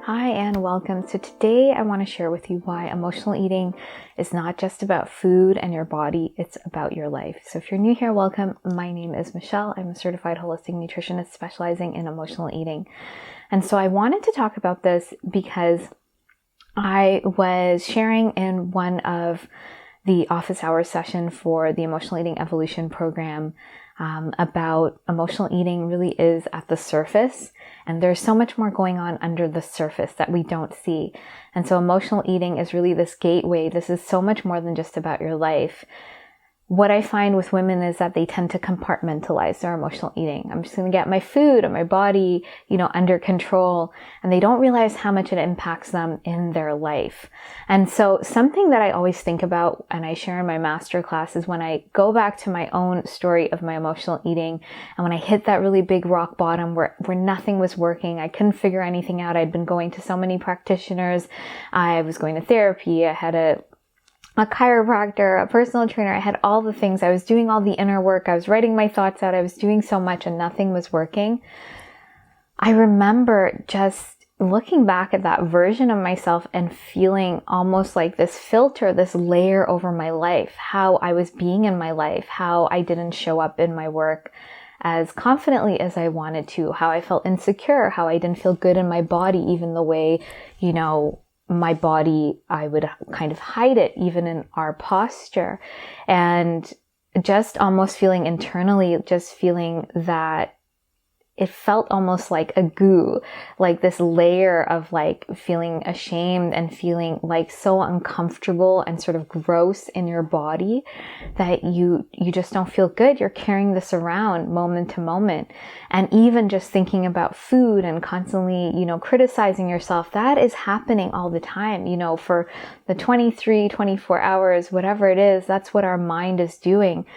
Hi and welcome. So today I want to share with you why emotional eating is not just about food and your body, it's about your life. So if you're new here, welcome. My name is Michelle. I'm a certified holistic nutritionist specializing in emotional eating. And so I wanted to talk about this because I was sharing in one of the office hours session for the Emotional Eating Evolution program about emotional eating really is at the surface, and there's so much more going on under the surface that we don't see. And so emotional eating is really this gateway. This is so much more than just about your life. What I find with women is that they tend to compartmentalize their emotional eating. I'm just going to get my food and my body, under control. And they don't realize how much it impacts them in their life. And so something that I always think about and I share in my masterclass is when I go back to my own story of my emotional eating and when I hit that really big rock bottom where nothing was working, I couldn't figure anything out. I'd been going to so many practitioners. I was going to therapy. I had a chiropractor, a personal trainer. I had all the things. I was doing all the inner work. I was writing my thoughts out. I was doing so much and nothing was working. I remember just looking back at that version of myself and feeling almost like this filter, this layer over my life, how I was being in my life, how I didn't show up in my work as confidently as I wanted to, how I felt insecure, how I didn't feel good in my body, even the way, my body, I would kind of hide it even in our posture, and just almost feeling internally, just feeling that it felt almost like a goo, like this layer of like feeling ashamed and feeling like so uncomfortable and sort of gross in your body that you just don't feel good. You're carrying this around moment to moment. And even just thinking about food and constantly, criticizing yourself, that is happening all the time, for the 23, 24 hours, whatever it is, that's what our mind is doing.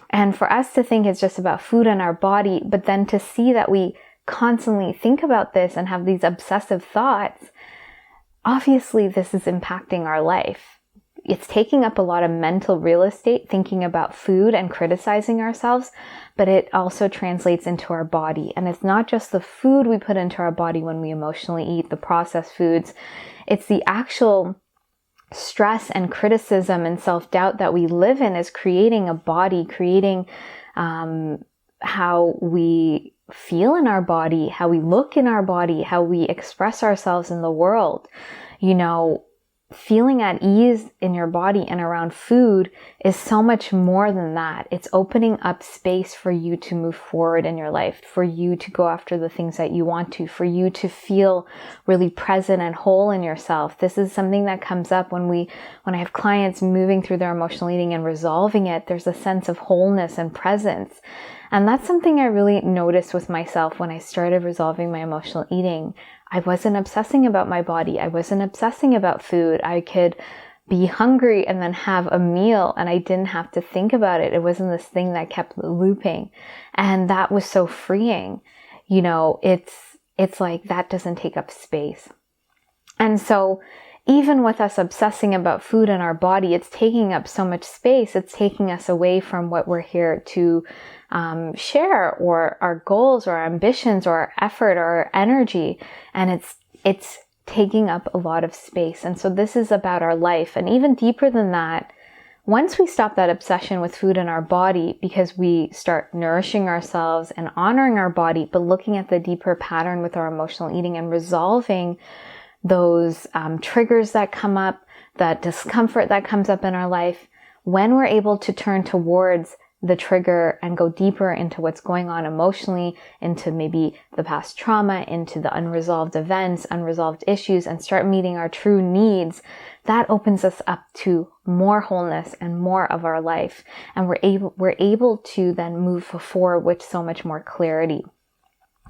And for us to think it's just about food and our body, but then to see that we constantly think about this and have these obsessive thoughts, obviously this is impacting our life. It's taking up a lot of mental real estate thinking about food and criticizing ourselves, but it also translates into our body. And it's not just the food we put into our body when we emotionally eat, the processed foods. It's the actual stress and criticism and self-doubt that we live in is creating a body, creating how we feel in our body, how we look in our body, how we express ourselves in the world. Feeling at ease in your body and around food is so much more than that. It's opening up space for you to move forward in your life, for you to go after the things that you want to, for you to feel really present and whole in yourself. This is something that comes up when I have clients moving through their emotional eating and resolving it. There's a sense of wholeness and presence. And that's something I really noticed with myself when I started resolving my emotional eating. I wasn't obsessing about my body. I wasn't obsessing about food. I could be hungry and then have a meal and I didn't have to think about it. It wasn't this thing that kept looping. And that was so freeing. It's like that doesn't take up space. And so even with us obsessing about food and our body, it's taking up so much space. It's taking us away from what we're here to share, or our goals or our ambitions or our effort or our energy. And it's taking up a lot of space. And so this is about our life. And even deeper than that, once we stop that obsession with food and our body, because we start nourishing ourselves and honoring our body, but looking at the deeper pattern with our emotional eating and resolving those triggers that come up, that discomfort that comes up in our life, when we're able to turn towards the trigger and go deeper into what's going on emotionally, into maybe the past trauma, into the unresolved events, unresolved issues, and start meeting our true needs, that opens us up to more wholeness and more of our life. And we're able to then move forward with so much more clarity.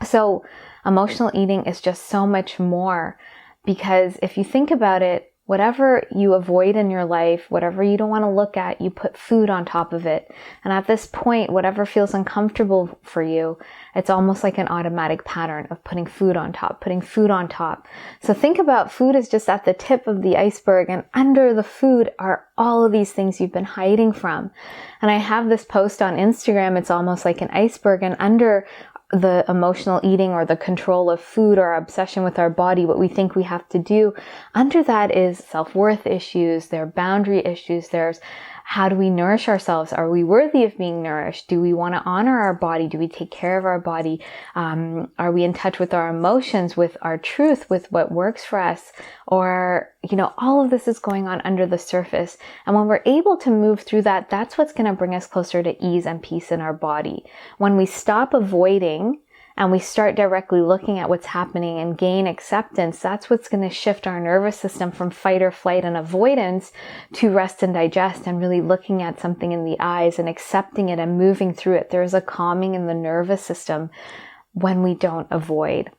So emotional eating is just so much more, because if you think about it, whatever you avoid in your life, whatever you don't want to look at, you put food on top of it. And at this point, whatever feels uncomfortable for you, it's almost like an automatic pattern of putting food on top, putting food on top. So think about food as just at the tip of the iceberg, and under the food are all of these things you've been hiding from. And I have this post on Instagram. It's almost like an iceberg, and under the emotional eating or the control of food or obsession with our body, what we think we have to do, under that is self-worth issues, there are boundary issues, there's how do we nourish ourselves? Are we worthy of being nourished? Do we want to honor our body? Do we take care of our body? Are we in touch with our emotions, with our truth, with what works for us? Or, all of this is going on under the surface. And when we're able to move through that, that's what's going to bring us closer to ease and peace in our body. When we stop avoiding and we start directly looking at what's happening and gain acceptance, that's what's going to shift our nervous system from fight or flight and avoidance to rest and digest, and really looking at something in the eyes and accepting it and moving through it. There's a calming in the nervous system when we don't avoid.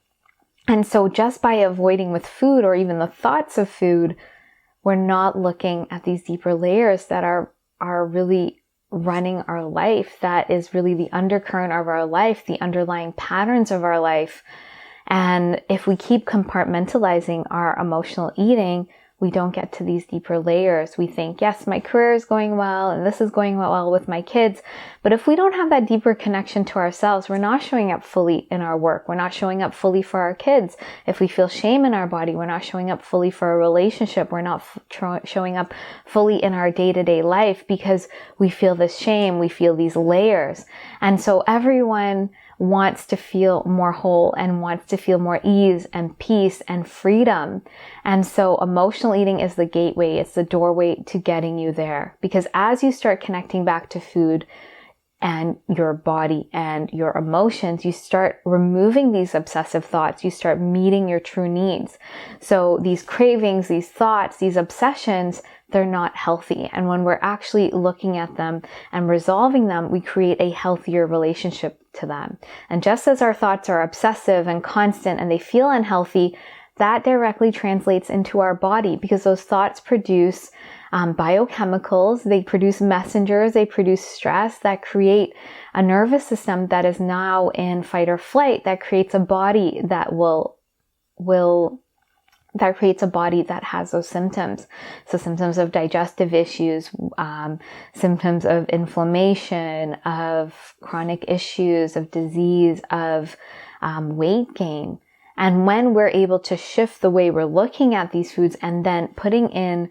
And so just by avoiding with food or even the thoughts of food, we're not looking at these deeper layers that are really running our life, that is really the undercurrent of our life, the underlying patterns of our life. And if we keep compartmentalizing our emotional eating, we don't get to these deeper layers. We think, yes, my career is going well and this is going well with my kids. But if we don't have that deeper connection to ourselves, we're not showing up fully in our work. We're not showing up fully for our kids. If we feel shame in our body, we're not showing up fully for a relationship. We're not showing up fully in our day-to-day life because we feel this shame. We feel these layers. And so everyone wants to feel more whole and wants to feel more ease and peace and freedom. And so emotional eating is the gateway. It's the doorway to getting you there. Because as you start connecting back to food and your body and your emotions, you start removing these obsessive thoughts. You start meeting your true needs. So these cravings, these thoughts, these obsessions, they're not healthy. And when we're actually looking at them and resolving them, we create a healthier relationship to them. And just as our thoughts are obsessive and constant and they feel unhealthy, that directly translates into our body, because those thoughts produce biochemicals, they produce messengers, they produce stress that create a nervous system that is now in fight or flight, that creates a body that creates a body that has those symptoms. So symptoms of digestive issues, symptoms of inflammation, of chronic issues, of disease, of weight gain. And when we're able to shift the way we're looking at these foods and then putting in,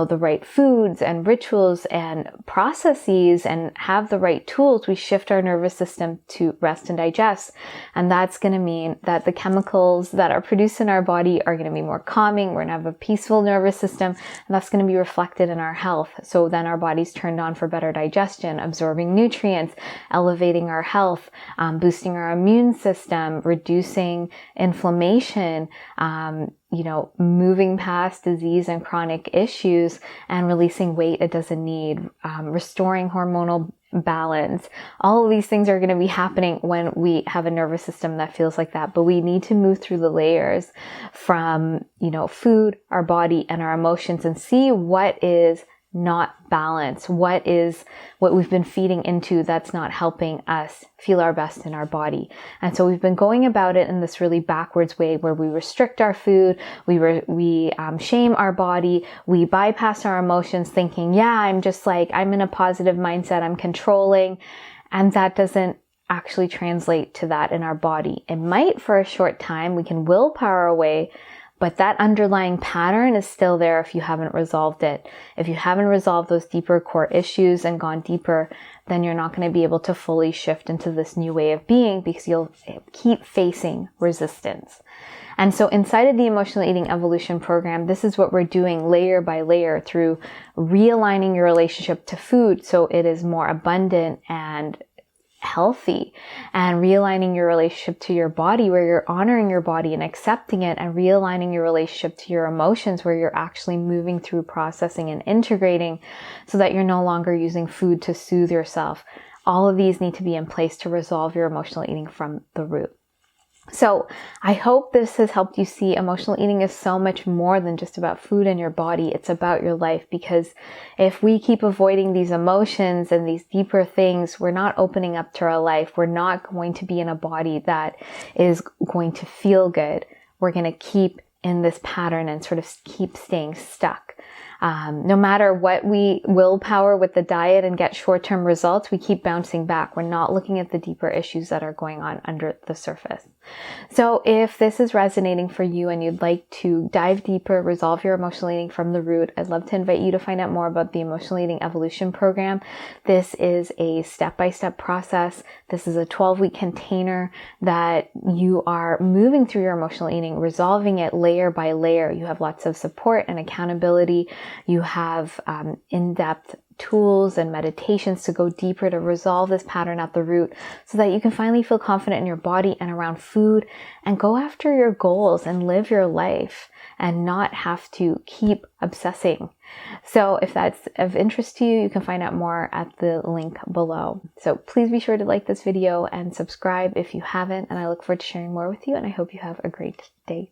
the right foods and rituals and processes and have the right tools, we shift our nervous system to rest and digest. And that's going to mean that the chemicals that are produced in our body are going to be more calming. We're going to have a peaceful nervous system, and that's going to be reflected in our health. So then our body's turned on for better digestion, absorbing nutrients, elevating our health, boosting our immune system, reducing inflammation, moving past disease and chronic issues and releasing weight it doesn't need, restoring hormonal balance. All of these things are going to be happening when we have a nervous system that feels like that. But we need to move through the layers from, food, our body, and our emotions and see what is not balance, what we've been feeding into that's not helping us feel our best in our body. And so we've been going about it in this really backwards way where we restrict our food, we shame our body, we bypass our emotions thinking, I'm in a positive mindset, I'm controlling, and that doesn't actually translate to that in our body. It might for a short time, we can willpower away, but that underlying pattern is still there if you haven't resolved it. If you haven't resolved those deeper core issues and gone deeper, then you're not going to be able to fully shift into this new way of being because you'll keep facing resistance. And so inside of the Emotional Eating Evolution program, this is what we're doing layer by layer through realigning your relationship to food so it is more abundant and healthy, and realigning your relationship to your body where you're honoring your body and accepting it, and realigning your relationship to your emotions where you're actually moving through processing and integrating so that you're no longer using food to soothe yourself. All of these need to be in place to resolve your emotional eating from the root. So I hope this has helped you see emotional eating is so much more than just about food and your body. It's about your life, because if we keep avoiding these emotions and these deeper things, we're not opening up to our life. We're not going to be in a body that is going to feel good. We're going to keep in this pattern and sort of keep staying stuck. No matter what we willpower with the diet and get short-term results, we keep bouncing back. We're not looking at the deeper issues that are going on under the surface. So if this is resonating for you and you'd like to dive deeper, resolve your emotional eating from the root, I'd love to invite you to find out more about the Emotional Eating Evolution Program. This is a step-by-step process. This is a 12-week container that you are moving through your emotional eating, resolving it layer by layer. You have lots of support and accountability. You have in-depth tools and meditations to go deeper to resolve this pattern at the root so that you can finally feel confident in your body and around food and go after your goals and live your life and not have to keep obsessing. So if that's of interest to you, you can find out more at the link below. So please be sure to like this video and subscribe if you haven't, and I look forward to sharing more with you, and I hope you have a great day.